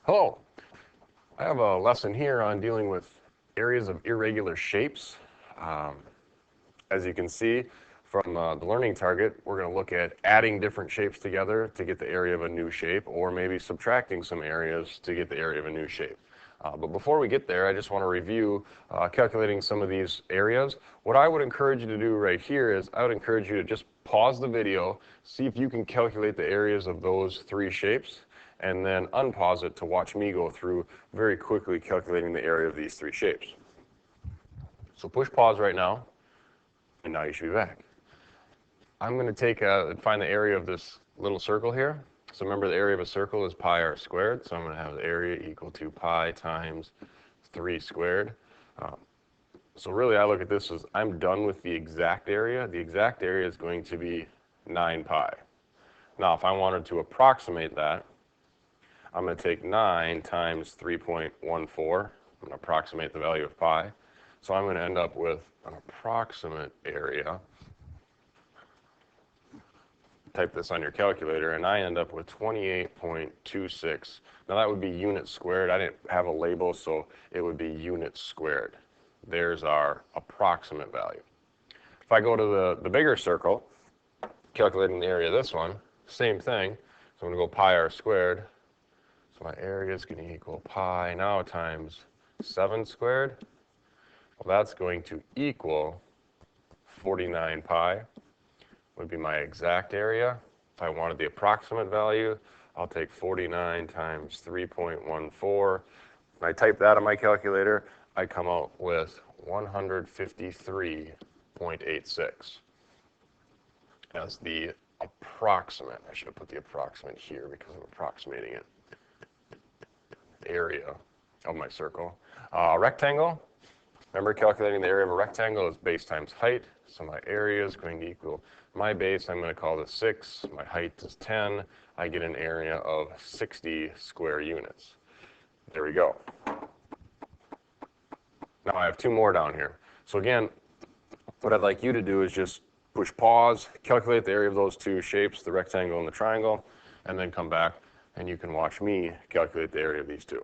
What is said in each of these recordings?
Hello, I have a lesson here on dealing with areas of irregular shapes. Um, as you can see from the learning target, we're going to look at adding different shapes together to get the area of a new shape, or maybe subtracting some areas to get the area of a new shape. But before we get there, I just want to review calculating some of these areas. What I would encourage you to do right here is I would encourage you to just pause the video, see if you can calculate the areas of those three shapes, and then unpause it to watch me go through very quickly calculating the area of these three shapes. So push pause right now, and now you should be back. I'm going to find the area of this little circle here. So remember, the area of a circle is pi r squared, so I'm going to have the area equal to pi times 3 squared. So really, I look at this as I'm done with the exact area. The exact area is going to be 9 pi. Now, if I wanted to approximate that, I'm going to take 9 times 3.14. I'm going to approximate the value of pi. So I'm going to end up with an approximate area. Type this on your calculator, and I end up with 28.26. Now that would be units squared. I didn't have a label, so it would be units squared. There's our approximate value. If I go to the bigger circle, calculating the area of this one, same thing. So I'm going to go pi r squared. So my area is going to equal pi now times 7 squared. Well, that's going to equal 49 pi. Would be my exact area. If I wanted the approximate value, I'll take 49 times 3.14. When I type that on my calculator, I come out with 153.86 as the approximate. I should have put the approximate here because I'm approximating it. Area of my circle. Rectangle. Remember, calculating the area of a rectangle is base times height. So my area is going to equal my base. I'm going to call this 6. My height is 10. I get an area of 60 square units. There we go. Now I have 2 more down here. So again, what I'd like you to do is just push pause, calculate the area of those 2 shapes, the rectangle and the triangle, and then come back and you can watch me calculate the area of these 2.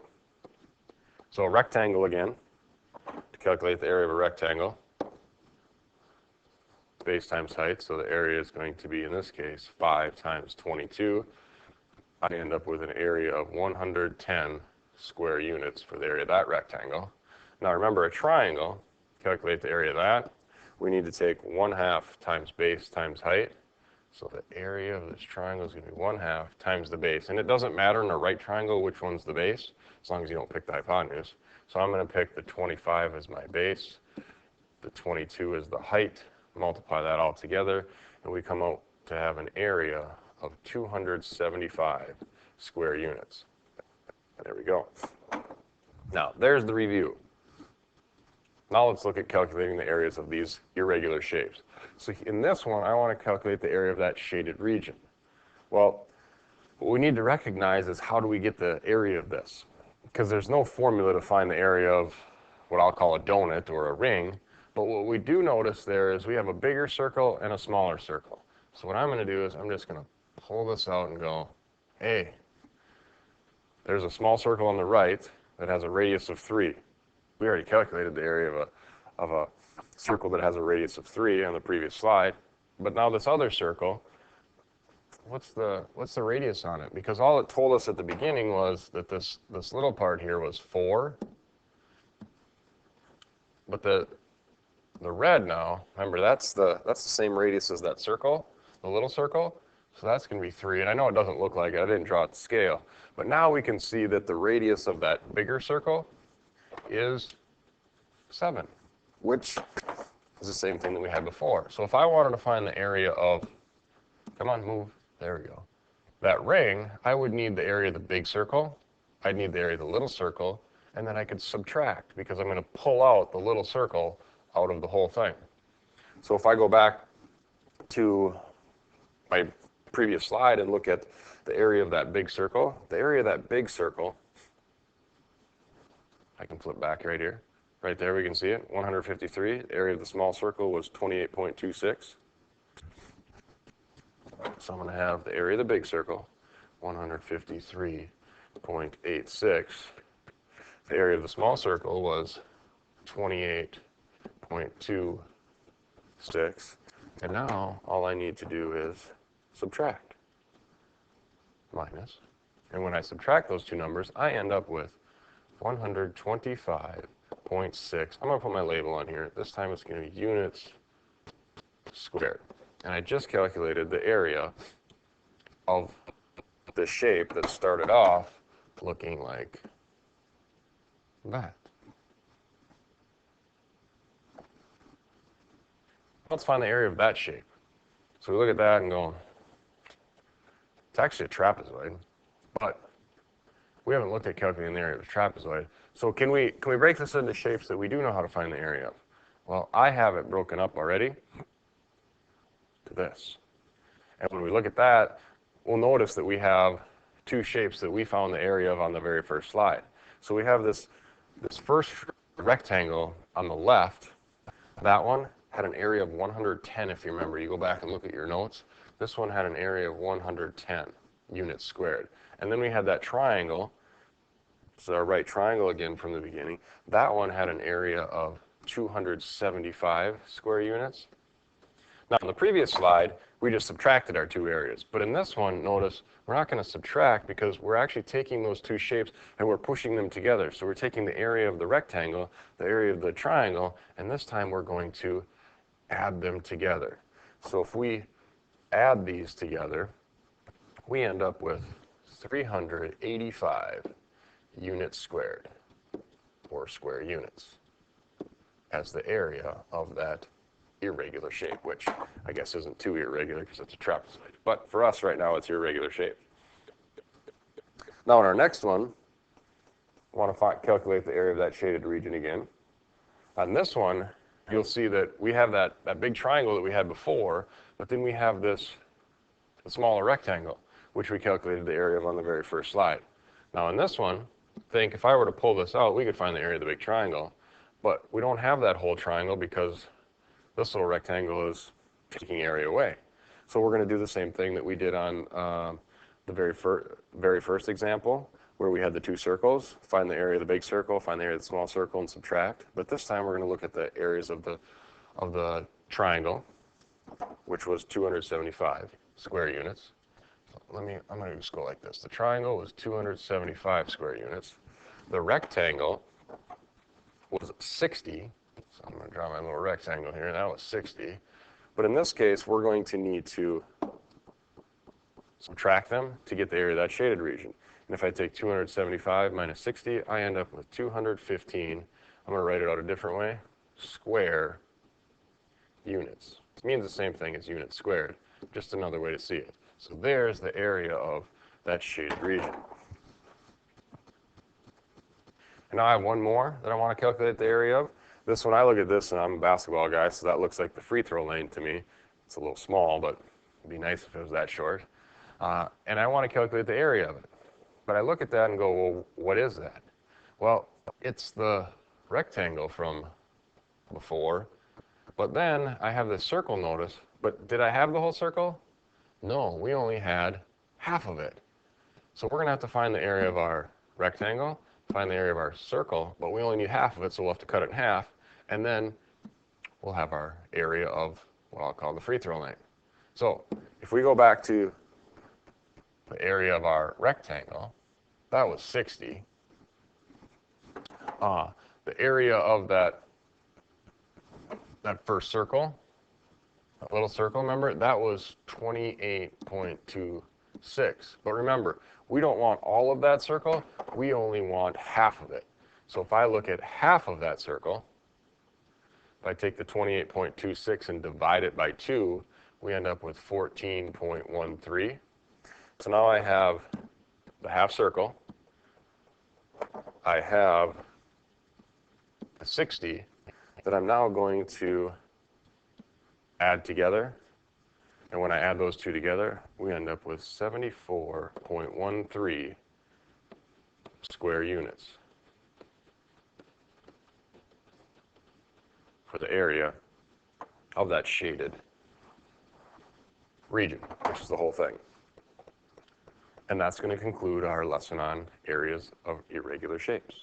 So a rectangle again, to calculate the area of a rectangle, base times height, so the area is going to be, in this case, 5 times 22. I end up with an area of 110 square units for the area of that rectangle. Now remember, a triangle, calculate the area of that, we need to take 1/2 times base times height. So the area of this triangle is going to be 1/2 times the base. And it doesn't matter in a right triangle which one's the base, as long as you don't pick the hypotenuse. So I'm going to pick the 25 as my base, the 22 as the height, multiply that all together, and we come out to have an area of 275 square units. There we go. Now, there's the review. Now let's look at calculating the areas of these irregular shapes. So in this one, I want to calculate the area of that shaded region. Well, what we need to recognize is how do we get the area of this? Because there's no formula to find the area of what I'll call a donut or a ring. But what we do notice there is we have a bigger circle and a smaller circle. So what I'm going to do is I'm just going to pull this out and go, hey, there's a small circle on the right that has a radius of 3. We already calculated the area of a circle that has a radius of 3 on the previous slide. But now this other circle, what's the radius on it? Because all it told us at the beginning was that this little part here was 4. But the red now, remember, that's the same radius as that circle, the little circle. So that's going to be 3. And I know it doesn't look like it. I didn't draw it to scale. But now we can see that the radius of that bigger circle is 7, which is the same thing that we had before. So if I wanted to find the area of, come on, move, there we go, that ring, I would need the area of the big circle, I'd need the area of the little circle, and then I could subtract because I'm going to pull out the little circle out of the whole thing. So if I go back to my previous slide and look at the area of that big circle, the area of that big circle, I can flip back right here. Right there we can see it, 153. The area of the small circle was 28.26. So I'm going to have the area of the big circle, 153 28.86. The area of the small circle was 28.26. And now all I need to do is subtract, minus. And when I subtract those two numbers, I end up with 125.6. I'm going to put my label on here. This time it's going to be units squared. And I just calculated the area of the shape that started off looking like that. Let's find the area of that shape. So we look at that and go, it's actually a trapezoid, but we haven't looked at calculating the area of the trapezoid. So can we break this into shapes that we do know how to find the area of? Well, I have it broken up already to this. And when we look at that, we'll notice that we have two shapes that we found the area of on the very first slide. So we have this first rectangle on the left. That one had an area of 110, if you remember. You go back and look at your notes. This one had an area of 110 units squared. And then we had that triangle. So our right triangle again from the beginning. That one had an area of 275 square units. Now, on the previous slide, we just subtracted our two areas. But in this one, notice, we're not going to subtract because we're actually taking those two shapes and we're pushing them together. So we're taking the area of the rectangle, the area of the triangle, and this time we're going to add them together. So if we add these together, we end up with 385 units squared, or square units, as the area of that irregular shape, which I guess isn't too irregular because it's a trapezoid. But for us right now, it's irregular shape. Now in our next one, I want to calculate the area of that shaded region again. On this one, you'll see that we have that big triangle that we had before, but then we have this smaller rectangle, which we calculated the area of on the very first slide. Now in this one, think if I were to pull this out, we could find the area of the big triangle, but we don't have that whole triangle because this little rectangle is taking area away. So we're going to do the same thing that we did on the very first example, where we had the two circles, find the area of the big circle, find the area of the small circle, and subtract. But this time we're going to look at the areas of the triangle, which was 275 square units. I'm going to just go like this. The triangle was 275 square units. The rectangle was 60. So I'm going to draw my little rectangle here. That was 60. But in this case, we're going to need to subtract them to get the area of that shaded region. And if I take 275 minus 60, I end up with 215. I'm going to write it out a different way. Square units. It means the same thing as units squared, just another way to see it. So there's the area of that shaded region. And now I have one more that I want to calculate the area of. This one, I look at this, and I'm a basketball guy, so that looks like the free throw lane to me. It's a little small, but it'd be nice if it was that short. And I want to calculate the area of it. But I look at that and go, well, what is that? Well, it's the rectangle from before. But then I have this circle, notice. But did I have the whole circle? No, we only had half of it. So we're going to have to find the area of our rectangle, find the area of our circle, but we only need half of it, so we'll have to cut it in half. And then we'll have our area of what I'll call the free throw lane. So if we go back to the area of our rectangle, that was 60. The area of that first circle, that little circle, remember, that was 28.26. But remember, we don't want all of that circle, we only want half of it. So if I look at half of that circle, if I take the 28.26 and divide it by 2, we end up with 14.13. So now I have the half circle, I have the 60 that I'm now going to add together. And when I add those two together, we end up with 74.13 square units for the area of that shaded region, which is the whole thing. And that's going to conclude our lesson on areas of irregular shapes.